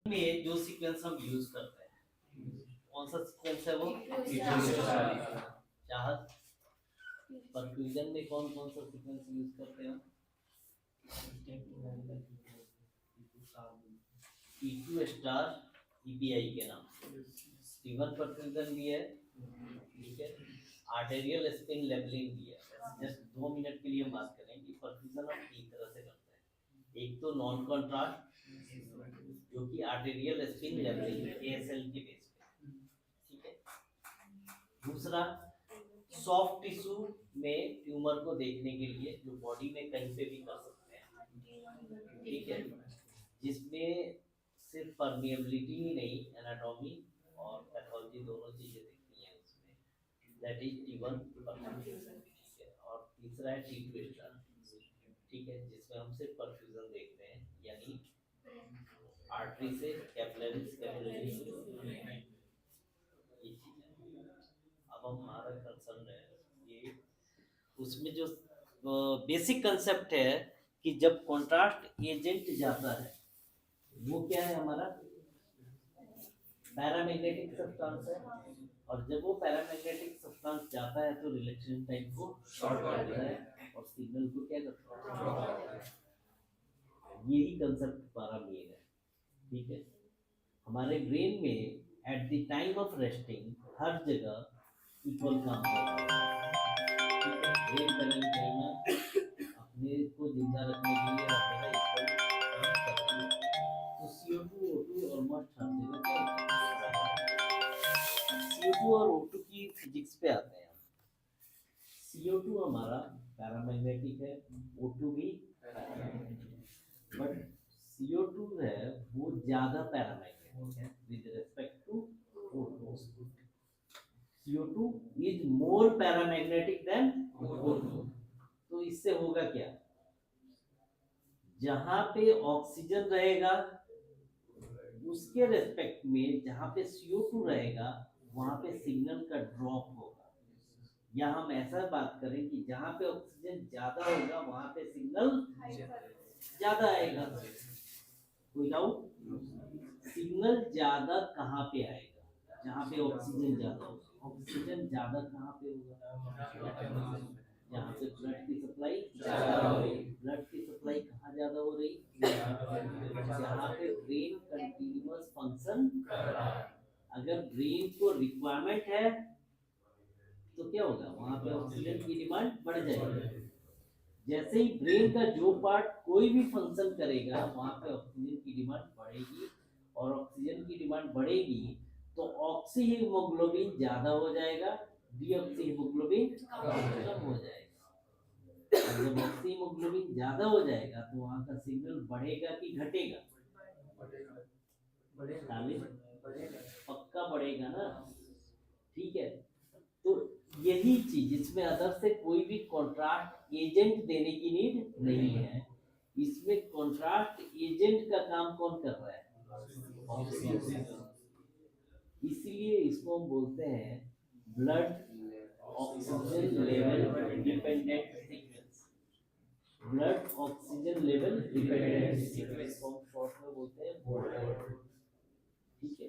में जो सीक्वेंस हम यूज करते हैं कौन सा सीक्वेंस है वो चाहत परफ्यूजन में कौन कौन सा सीक्वेंस यूज करते हैं T2 स्टार EPI के नाम से T1 परफ्यूजन भी है ठीक है आर्टेरियल स्पिन लेवलिंग भी है जस्ट 2 मिनट के लिए हम बात करें कि परफ्यूजन हम तीन तरह से करते हैं एक तो नॉन कॉन्ट्रास्ट जो कि आर्टेरियल स्पिन लेवलिंग ASL के बेस पे ठीक है दूसरा सॉफ्ट टिश्यू में ट्यूमर को देखने के लिए जो बॉडी में कहीं पे भी कर सकते हैं ठीक है जिसमें सिर्फ परमिएबिलिटी ही नहीं एनाटॉमी और पैथोलॉजी दोनों चीजें देखनी है उसमें दैट इज T1 परफ्यूजन ठीक है और तीसरा है T2 स्टार ठीक है जिसमें हम सिर्फ परफ्यूजन देखते हैं यानी आर्टरी से कैपिलरीज कैपिलरी से ये चीज है अब हमारा कंसर्न है ये उसमें जो बेसिक कंसेप्ट है कि जब कॉन्ट्रास्ट एजेंट जाता है वो क्या है हमारा पैरामैग्नेटिक सब्सटेंस है और जब वो पैरामैग्नेटिक सब्सटेंस जाता है तो रिलेक्शन टाइम को शॉर्ट कर देता है और सिग्नल को क्या करता है यही कंसेप्ट हमारा मेन है ठीक है हमारे ब्रेन में at the time of resting हर जगह इक्वल काम करता है ब्रेन कहीं अपने को जिंदा रखने के लिए हर जगह इक्वल काम करता है तो CO2 O2 ऑलमोस्ट हर जगह क्या होता है CO2 और O2 की फिजिक्स पे आते हैं CO2 हमारा पैरामैग्नेटिक है O2 भी पैरामैग्नेटिक बट CO2 है वो ज्यादा पैरामैग्नेटिक है with respect to O2 CO2 is more paramagnetic than O2 तो इससे होगा क्या जहां पे ऑक्सीजन रहेगा उसके रेस्पेक्ट में जहां पे CO2 रहेगा वहां पे सिग्नल का ड्रॉप होगा या हम ऐसा बात करें कि जहां पे ऑक्सीजन ज्यादा होगा वहां पे सिग्नल ज्यादा आएगा कोई डाउट सिग्नल ज्यादा कहां पे आएगा जहां पे ऑक्सीजन ज्यादा होगा ऑक्सीजन ज्यादा कहां पे होगा जहां पे ब्लड की सप्लाई ज्यादा हो रही ब्लड की सप्लाई कहां ज्यादा हो रही जहां पे ब्रेन कंटीन्यूअस फंक्शन कर रहा है अगर ब्रेन को रिक्वायरमेंट है तो क्या होगा वहां पे ऑक्सीजन की डिमांड बढ़ जाएगी जैसे ही ब्रेन का जो पार्ट कोई भी फंक्शन करेगा वहां पे ऑक्सीजन की डिमांड बढ़ेगी और ऑक्सीजन की डिमांड बढ़ेगी तो ऑक्सी हीमोग्लोबिन ज्यादा हो जाएगा डीऑक्सी हीमोग्लोबिन कम हो जाएगा और जब ऑक्सी हीमोग्लोबिन ज्यादा हो जाएगा तो वहां का सिग्नल बढ़ेगा कि घटेगा पक्का बढ़ेगा ना ठीक है तो यही चीज इसमें अदर से कोई भी कॉन्ट्रास्ट एजेंट देने की नीड नहीं है इसमें कॉन्ट्रास्ट एजेंट का काम कौन कर रहा है ऑक्सीजन इसलिए इसको हम बोलते हैं blood oxygen level dependent sequence blood oxygen level dependent sequence को हम शॉर्ट में बोलते हैं बोल्ड ठीक है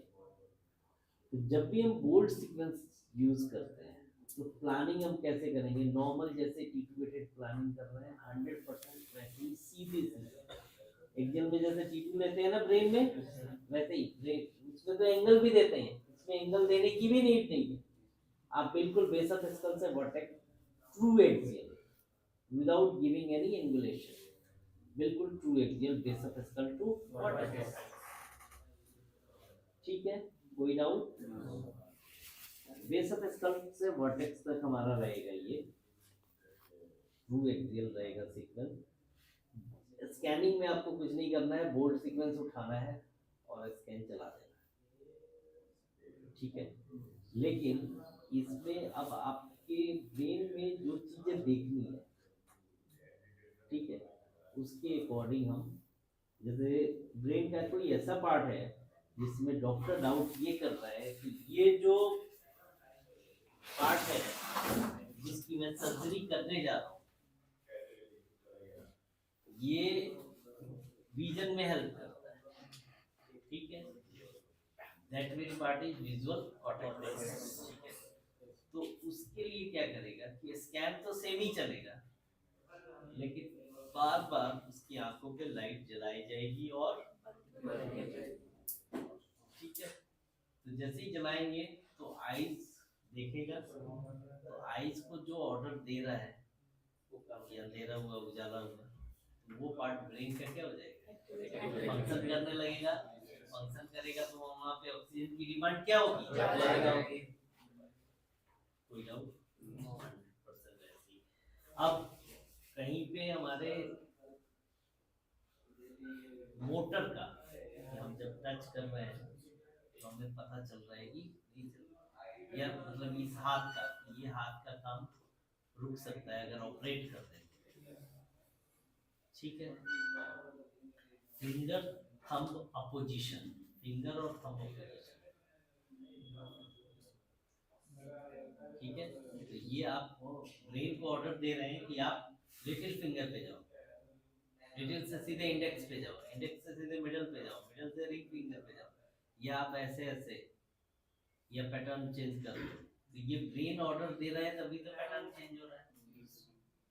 तो जब भी हम बोल्ड सीक्वेंस यूज करते हैं तो प्लानिंग हम कैसे करेंगे नॉर्मल जैसे इक्वेटेड प्लानिंग कर रहे हैं 100% वैसे ही सीधे सीधे एग्जाम में जैसे T2 लेते हैं ना ब्रेन में वैसे ही ब्रेन उसमें तो एंगल भी देते हैं इसमें एंगल देने की भी नीड नहीं है आप बिल्कुल बेस ऑफ स्कल से vertex true axial without giving any angulation बिल्कुल true axial base of skull to vertex ठीक है कोई डाउट बेस ऑफ स्कल से वर्टेक्स तक हमारा रहेगा ये ट्रू एक्सियल रहेगा सीक्वेंस स्कैनिंग में आपको कुछ नहीं करना है बोल्ड सीक्वेंस उठाना है और स्कैन चला देना ठीक है लेकिन इसमें अब आपके ब्रेन में जो चीजें देखनी है ठीक है उसके अकॉर्डिंग हम जैसे ब्रेन का कोई ऐसा पार्ट है जिसमें डॉक्टर डाउट ये कर रहा है कि ये जो पार्ट है जिसकी मैं सर्जरी करने जा रहा हूँ ये विजन में हेल्प करता है ठीक है, that will part is visual cortex. ठीक है, तो उसके लिए क्या करेगा कि स्कैन तो सेम ही चलेगा, लेकिन बार बार उसकी आंखों पे लाइट जलाई जाएगी और ठीक है, तो जैसे ही जलाएंगे तो आईज देखेगा, तो आईज को जो ऑर्डर दे रहा है कि अंधेरा हुआ उजाला हुआ, तो वो पार्ट ब्रेन का क्या हो जाएगा, फंक्शन करने लगेगा। फंक्शन करेगा तो वहां पे ऑक्सीजन की डिमांड क्या होगी, ज्यादा होगी। कोई डाउट? 100% ऐसी। अब कहीं पे हमारे मोटर का हम जब टच कर रहे हैं तो हमें पता चल रहा है कि नहीं चल रहा है। या मतलब इस हाथ का, ये हाथ का काम रुक सकता है अगर ऑपरेट कर दें। ठीक है, फिंगर थंब अपोजिशन, फिंगर और थंब अपोजिशन। ठीक है, तो ये आप ब्रेन को ऑर्डर दे रहे हैं कि आप लिटिल फिंगर पे जाओ, लिटिल से सीधे इंडेक्स पे जाओ, इंडेक्स से सीधे मिडल पे जाओ, मिडल से रिंग फिंगर पे जाओ, या आप ऐसे ऐसे या पैटर्न चेंज कर दो। तो ये ब्रेन ऑर्डर दे रहा है तभी तो पैटर्न चेंज हो रहा है।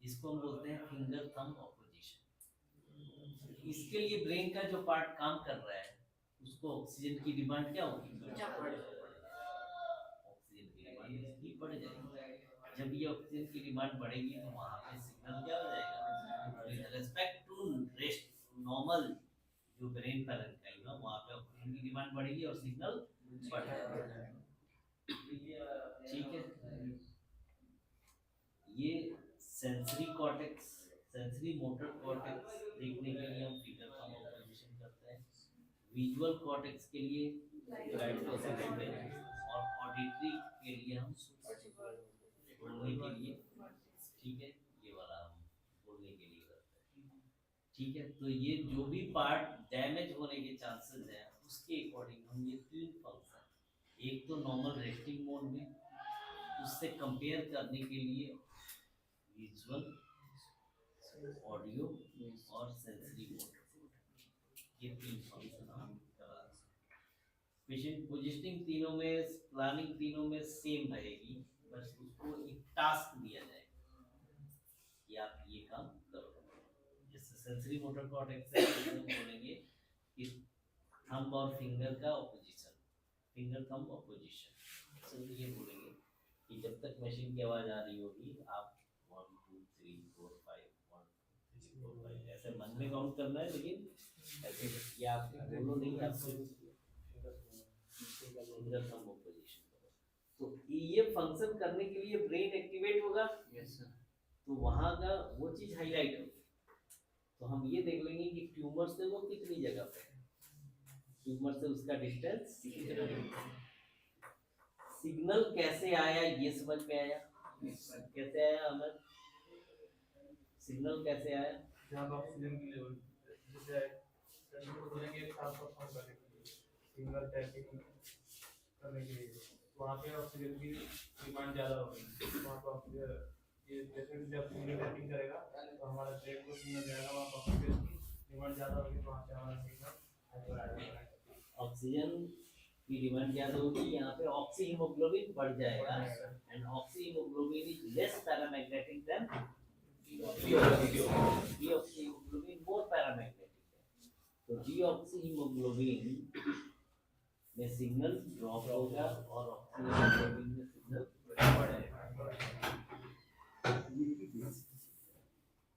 इसको हम बोलते हैं फिंगर थंब ऑपोजिशन। इसके लिए ब्रेन का जो पार्ट काम कर रहा है उसको ऑक्सीजन की डिमांड क्या होगी, ऑक्सीजन की डिमांड इसकी बढ़ जाएगी। जब ये ऑक्सीजन की डिमांड बढ़ेगी तो वहां पे सिग्नल क्या हो जाएगा, with respect to rest normal जो ब्रेन पैरेन्काइमा, वहां पे ऑक्सीजन की डिमांड बढ़ेगी और सिग्नल बढ़ जाएगा। ठीक है, ये sensory cortex, sensory motor cortex देखने के लिए हम फिंगर थंब ऑपोजिशन करते हैं। विजुअल कॉर्टेक्स के लिए लाइट प्रोसेसिंग, और ऑडिटरी के लिए हम बोलने के लिए, ठीक है, ये वाला हम बोलने के लिए करते हैं। ठीक है, तो ये जो भी पार्ट डैमेज होने के चांसेस हैं उसके अकॉर्डिंग हम ये तीन फंक्शन, एक तो नॉर्मल रेस्टिंग मोड में, उससे कंपेयर करने के लिए विजुअल, ऑडियो और सेंसरी मोड, ये तीन फंक्शन हम करा। पेशेंट पोजिशनिंग तीनों में, प्लानिंग तीनों में सेम रहेगी, बस उसको एक टास्क दिया जाएगा कि आप ये काम करो। जैसे सेंसरी मोटर कॉर्टेक्स है तो हम बोलेंगे कि थंब और फिंगर का ऑपोजिशन, फिंगर थंब ऑपोजिशन। तो ये बोलेंगे कि जब तक मशीन की आवाज आ रही होगी आप 1 2 3 4 5 1 2 3 4 5 ऐसे मन में काउंट करना है, लेकिन ऐसे ये आप बोलो नहीं, आप फिंगर थंब ऑपोजिशन करो। तो ये फंक्शन करने के लिए ब्रेन एक्टिवेट होगा। Yes sir. तो वहां का वो चीज हाईलाइट होगी। तो हम ये देख लेंगे कि ट्यूमर से वो कितनी जगह पे है, ट्यूमर से उसका डिस्टेंस कितना है। सिग्नल कैसे आया ये समझ में आया, कैसे आया हमें, सिग्नल कैसे आया, जहाँ ऑक्सीजन की लेवल जैसे को बोलेंगे 700 करने के लिए, सिग्नल टैपिंग करने के लिए वहाँ पे ऑक्सीजन की डिमांड ज़्यादा होगी, वहाँ पर ऑक्सीजन ये जैसे जब सिग्नल टैपिंग करेगा तो हमारा ब्रेन को सिग्नल जाएगा, वहाँ पर ऑक्सीजन की डिमांड ज़्यादा होगी तो वहाँ से हमारा सिग्नल ऑक्सीजन की डिमांड ज़्यादा होगी, यहाँ पे ऑक्सी हीमोग्लोबिन बढ़ जाएगा, and oxy haemoglobin is less paramagnetic than deoxy haemoglobin more paramagnetic है। तो डीऑक्सी हीमोग्लोबिन में सिग्नल ड्रॉप होगा और ऑक्सी हीमोग्लोबिन में सिग्नल बढ़ेगा।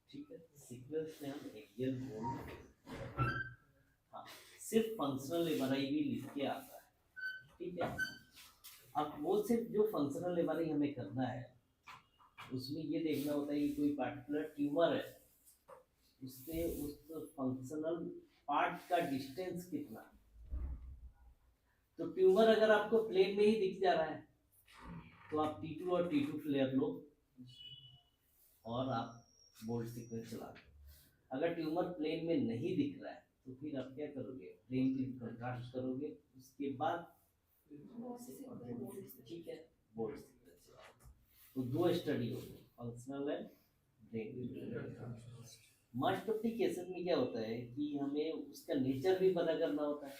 ठीक है, सीक्वेंस में हम एक्सियल बोल, हाँ, सिर्फ फंक्शनल एमआरआई भी लिख के आता है। ठीक है, अब वो सिर्फ जो फंक्शनल एमआरआई हमें करना है उसमें ये देखना होता है कि कोई पार्टिकुलर ट्यूमर है, उससे उस फंक्शनल पार्ट का डिस्टेंस कितना। तो ट्यूमर अगर आपको प्लेन में ही दिख जा रहा है तो आप T2 और T2 फ्लेयर लो और आप बोल्ट सीक्वेंस चला दो। अगर ट्यूमर प्लेन में नहीं दिख रहा है तो फिर आप क्या करोगे, प्लेन की कंट्रास्ट करोगे, उसके बाद ठीक है बोल्ट सीक्वेंस चलाओ। तो दो स्टडी हो गई, फंक्शनल एंड ब्रेन। मल्टीप्लिकेशन में क्या होता है कि हमें उसका नेचर भी पता करना होता है।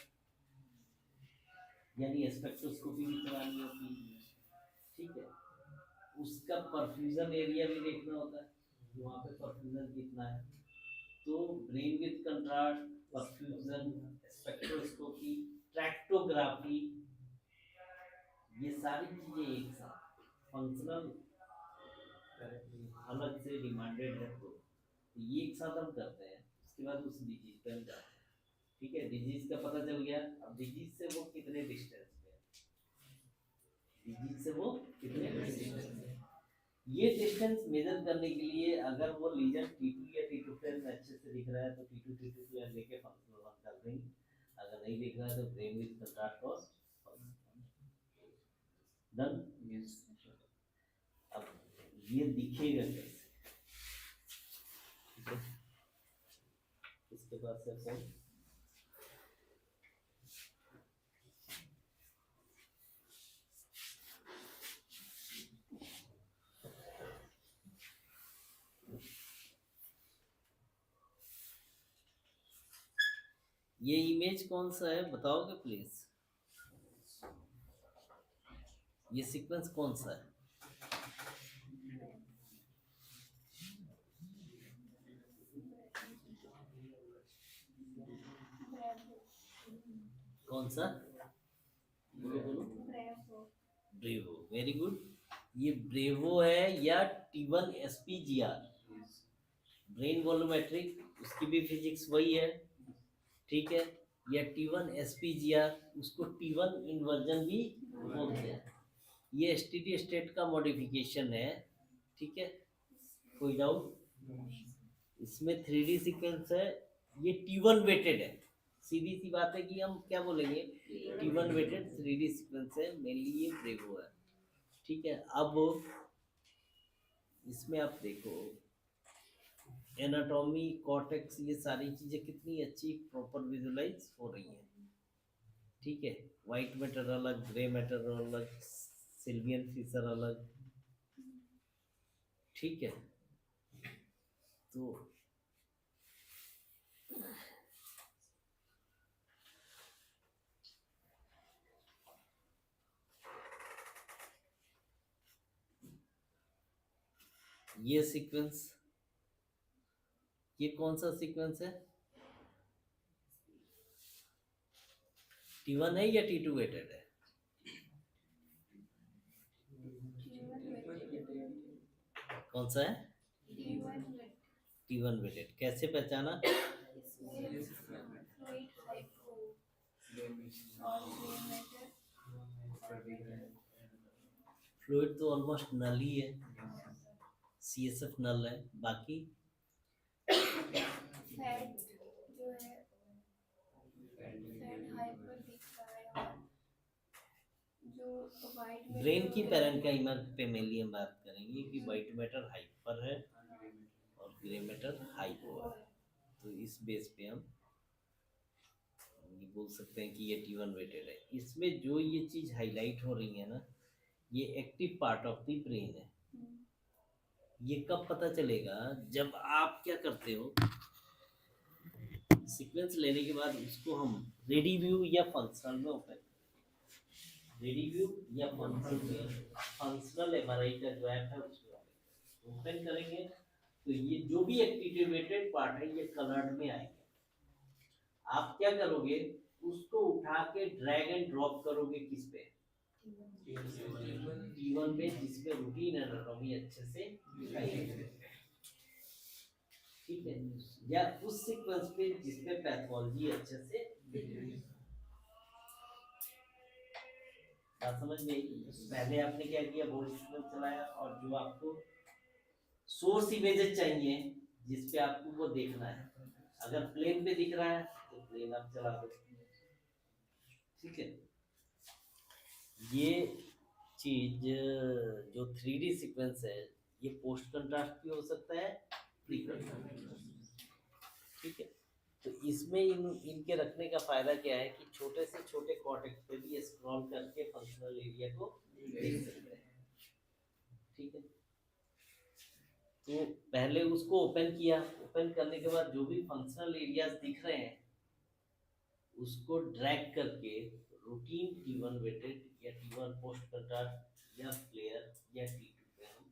यानी स्पेक्ट्रोस्कोपी भी चलानी होती है, ठीक है। उसका परफ्यूजन एरिया भी देखना होता है कि वहाँ पे परफ्यूजन कितना है। तो brain with contrast, perfusion, spectroscopy, tractography, ये सारी चीजें एक साथ फंक्शनल अलग से डिमांडेड है, तो ये एक साथ हम करते हैं। उसके बाद उस डिजीज पे हम जाते हैं, ठीक है। डिजीज का पता चल गया, अब डिजीज से वो कितने डिस्टेंस पे है, डिजीज से वो कितने डिस्टेंस पे है। ये डिस्टेंस मेजर करने के लिए अगर वो लीजन T2 या T2 फ्रेम अच्छे से दिख रहा है तो T2 T2 फ्रेम लेके फंक्शनल वन कर देंगे, अगर नहीं दिख रहा है तो brain with contrast cost done. अब ये दिखेगा कैसे, ठीक है। इसके बाद से फोन ये इमेज कौन सा है बताओगे प्लीज, ये सीक्वेंस कौन सा है? कौन सा? बोलो बोलो। Bravo, very good. ये ब्रेवो है या T1 SPGR, ब्रेन वॉल्यूमेट्रिक, उसकी भी फिजिक्स वही है, ठीक है। या T1 SPGR, उसको T1 इन्वर्जन भी बोलते हैं। ये स्टेडी स्टेट का मॉडिफिकेशन है, ठीक है। कोई डाउट? इसमें 3D सीक्वेंस है, ये T1 वेटेड है। सीधी सी बात है कि हम क्या बोलेंगे, T1 वेटेड 3D सीक्वेंस है, मेनली ये ब्रेवो है, ठीक है। अब इसमें आप देखो एनाटॉमी, कॉर्टेक्स, ये सारी चीजें कितनी अच्छी प्रॉपर विजुलाइज हो रही हैं, ठीक है। वाइट मैटर अलग, ग्रे मैटर अलग, सिल्वियन फीचर अलग, ठीक है। तो ये सीक्वेंस, ये कौन सा सीक्वेंस है? T1 है या T2 वेटेड है? कौन सा है? T1 weighted. कैसे पहचाना? फ्लूइड तो ऑलमोस्ट नल ही है, CSF नल है, बाकी फैट जो है, फैट हाइपर दिख रहा है, जो वाइट ब्रेन की पैरेन्काइमर पे मेनली हम बात करेंगे कि वाइट मैटर हाइपर है और ग्रे मैटर हाइपो है। तो इस बेस पे हम ये बोल सकते हैं कि ये T1 वेटेड है। इसमें जो ये चीज हाईलाइट हो रही है ना, ये active part of the brain है। ये कब पता चलेगा? जब आप क्या करते हो, सीक्वेंस लेने के बाद उसको हम रेडी व्यू या फंक्शनल में ओपन, रेडी व्यू या फंक्शनल MRI का जो ऐप है उसमें ओपन करेंगे तो ये जो भी एक्टिवेटेड पार्ट है ये कलर्ड में आएंगे। आप क्या करोगे, उसको उठा के ड्रैग एंड ड्रॉप करोगे किस पे? T1 पे, जिसमें रूटीन एनाटॉमी अच्छे से दिखाई देगी, ठीक है। या उस सीक्वेंस पे जिसपे पैथोलॉजी अच्छे से दिखेगी। बात समझ में आई? पहले आपने क्या किया, बोर्ड सीक्वेंस चलाया और जो आपको सोर्स इमेजेस चाहिए जिसपे आपको वो देखना है, अगर प्लेन पे दिख रहा है तो प्लेन आप चला दो, ठीक है। ये चीज जो 3D सीक्वेंस है ये पोस्ट कंट्रास्ट भी हो सकता है, प्री कंट्रास्ट, ठीक है। तो इसमें इनके रखने का फायदा क्या है कि छोटे से छोटे कॉर्टेक्स पे भी स्क्रॉल करके फंक्शनल एरिया को देख सकते हैं, ठीक है। तो पहले उसको ओपन किया, ओपन करने के बाद जो भी फंक्शनल एरियाज दिख रहे हैं उसको ड्रैग करके रूटीन T1 वेटेड या T1 पोस्ट कंट्रास्ट या प्लेयर या T2 पे हम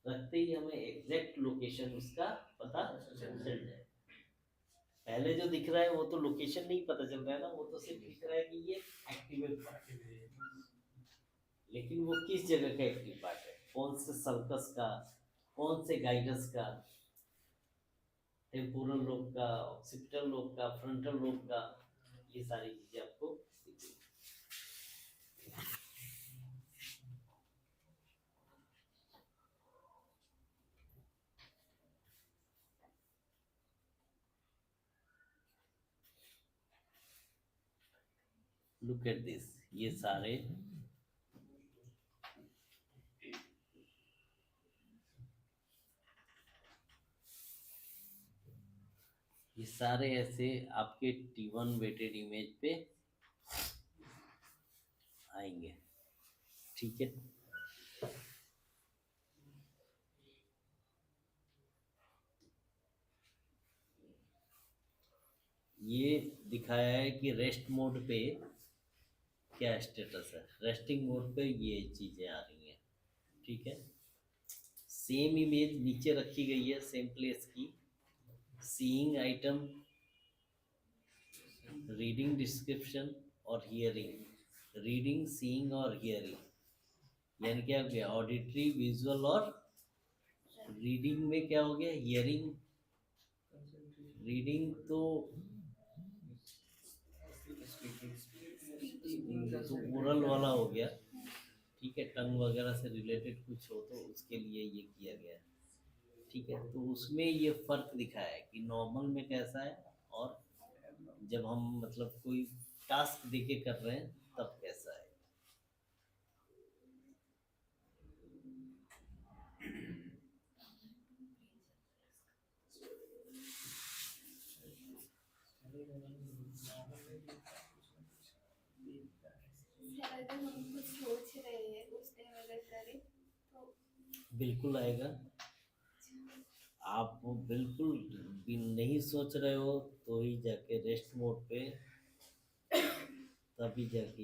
रखते ही हमें एग्जैक्ट लोकेशन उसका पता चल जाए। पहले जो दिख रहा है वो तो लोकेशन नहीं पता चल रहा है ना, वो तो सिर्फ दिख रहा है कि ये एक्टिवेट पार्ट है, लेकिन वो किस जगह का एक्टिव पार्ट है, कौन से सर्कस का, कौन से गाइडस का, टेम्पोरल लोब का, ऑक्सीपिटल लोब का, फ्रंटल लोब का, ये सारी चीजें आपको दिखेंगी। लुक एट दिस, ये सारे ऐसे आपके T1 वेटेड इमेज पे आएंगे, ठीक है। ये दिखाया है कि रेस्ट मोड पे क्या स्टेटस है, रेस्टिंग मोड पे ये चीजें आ रही हैं, ठीक है। सेम इमेज नीचे रखी गई है सेम प्लेस की, सीइंग आइटम, रीडिंग डिस्क्रिप्शन और हियरिंग, रीडिंग सीइंग और हियरिंग, यानी क्या हो गया, ऑडिटरी विजुअल और रीडिंग में क्या हो गया, हियरिंग, रीडिंग तो ओरल वाला हो गया, ठीक है, टंग वगैरह से रिलेटेड कुछ हो तो उसके लिए ये किया गया है, ठीक है। तो उसमें ये फर्क दिखाया है कि नॉर्मल में कैसा है और जब हम मतलब कोई टास्क देके कर रहे हैं तब कैसा है। अगर हम कुछ सोच रहे हैं उस टाइम अगर करें तो बिल्कुल आएगा। आप बिल्कुल भी नहीं सोच रहे हो तो ही जाके रेस्ट मोड पे, तभी जाके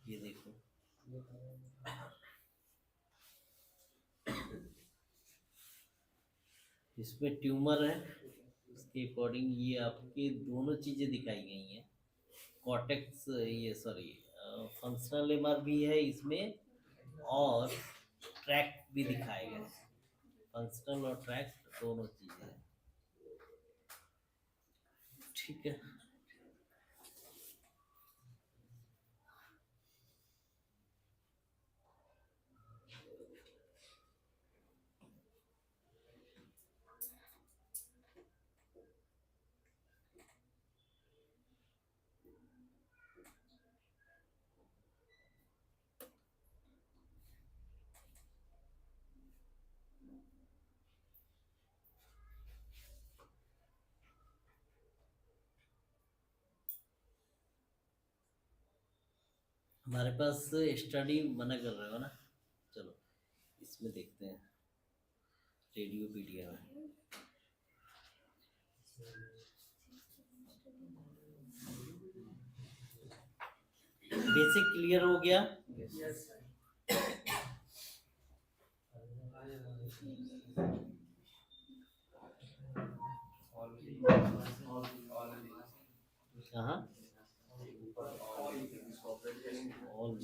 ये देखो, इसमें ट्यूमर है, उसके अकॉर्डिंग ये आपकी दोनों चीजें दिखाई गई हैं, कॉर्टेक्स, ये सॉरी फंक्शनल एमआर भी है इसमें और ट्रैक्ट भी दिखाए गए, फंक्शनल और ट्रैक्ट दोनों चीजें हैं, ठीक है। हमारे पास स्टडी मना कर रहे हो ना, चलो इसमें देखते हैं रेडियोपीडिया में। बेसिक क्लियर हो गया, कहाँ all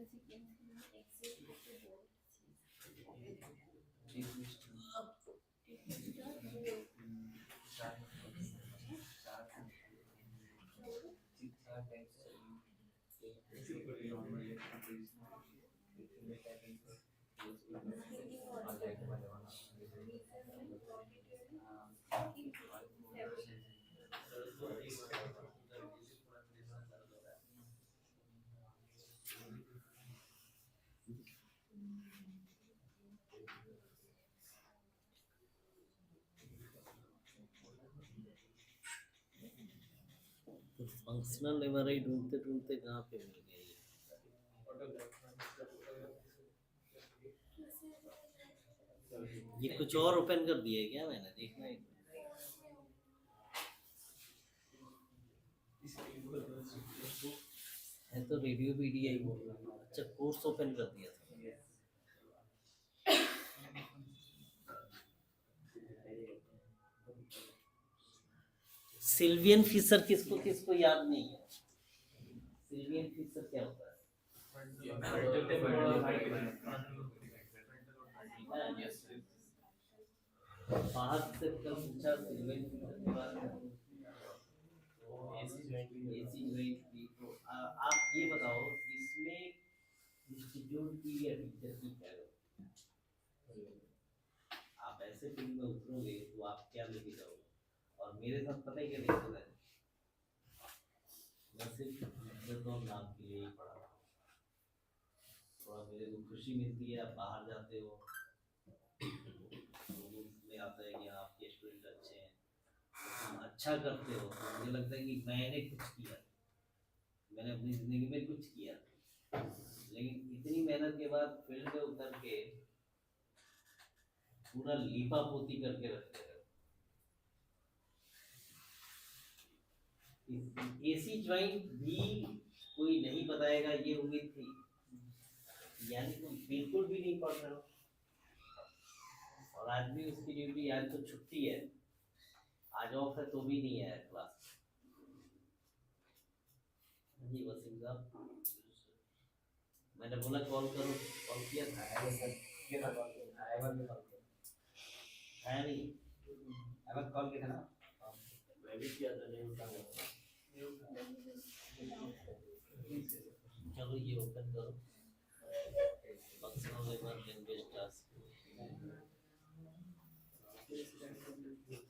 as you can see, exit the board. तो फंक्शनल एमआरआई ढूंढते ढूंढते कहाँ पे मिल गया ये? ये कुछ और ओपन कर दिया है क्या? मैंने देखना है। है तो रेडियो पीडीआई। अच्छा, कोर्स ओपन कर दिया था। सिल्वियन फिशर किसको किसको याद नहीं है? सिल्वियन फिशर क्या होता है? बाहर से कल पूछा सिल्वियन फिशर के बारे में। एसी ज्वाइंट की तो आप ये बताओ इसमें इंस्टीट्यूट की या टीचर की क्या करो? आप ऐसे फील्ड में उतरोगे तो आप क्या लेके जाओगे? और मेरे साथ पता है क्या दिक्कत है? मैं सिर्फ इज्जत और नाम के लिए ही पढ़ा था। थोड़ा मेरे को खुशी मिलती है, आप बाहर जाते हो लोगों में आता है कि आपके स्टूडेंट अच्छे हैं, तुम अच्छा करते हो, तो मुझे लगता है कि मैंने कुछ किया, मैंने अपनी ज़िंदगी में कुछ किया। लेकिन इतनी मेहनत के बाद फील्ड में उतर के पूरा लीपा पोती करके रखते हैं। एसी ज्वाइंट भी कोई नहीं बताएगा ये उम्मीद थी, यानी तुम बिल्कुल भी नहीं पढ़ रहे हो। और आज भी उसकी ड्यूटी, आज तो छुट्टी है, आज ऑफ है तो भी नहीं आया क्लास। जी वसीम साहब, मैंने बोला कॉल करो, कॉल किया था? आया नहीं? कॉल किया था ना? मैं भी किया था, नहीं उठा। चलो ये ओपन करो। Functional labour language task. इसमें सिर्फ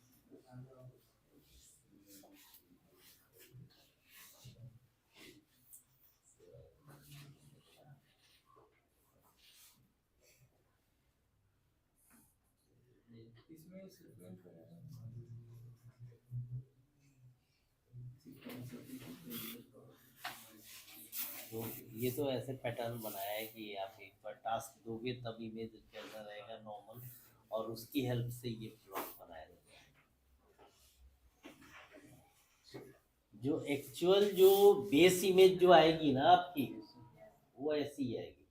तो ये तो ऐसे पैटर्न बनाया है कि आप एक बार टास्क दोगे तब इमेज कैसा रहेगा नॉर्मल, और उसकी हेल्प से ये ब्लॉक बनाया जाता है। जो एक्चुअल जो बेस इमेज जो आएगी ना आपकी, वो ऐसी आएगी।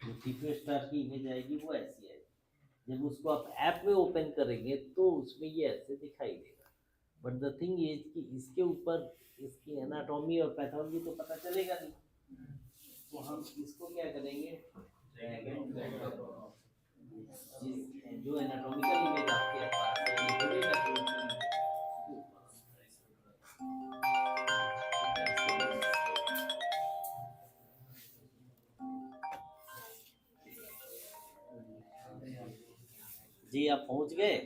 जो टीपी स्टार की इमेज आएगी वो ऐसी आएगी। जब उसको आप ऐप में ओपन करेंगे तो उसमें ये ऐसे दिखाई देगा। बट द थिंग इज कि इसके ऊपर इसकी एनाटॉमी और पैथोलॉजी तो पता चलेगा नहीं, तो हम इसको क्या करेंगे, जो एनाटॉमिकल इमेज आपके पास है ये पूरे पैथोलॉजी जी। आप पहुंच गए?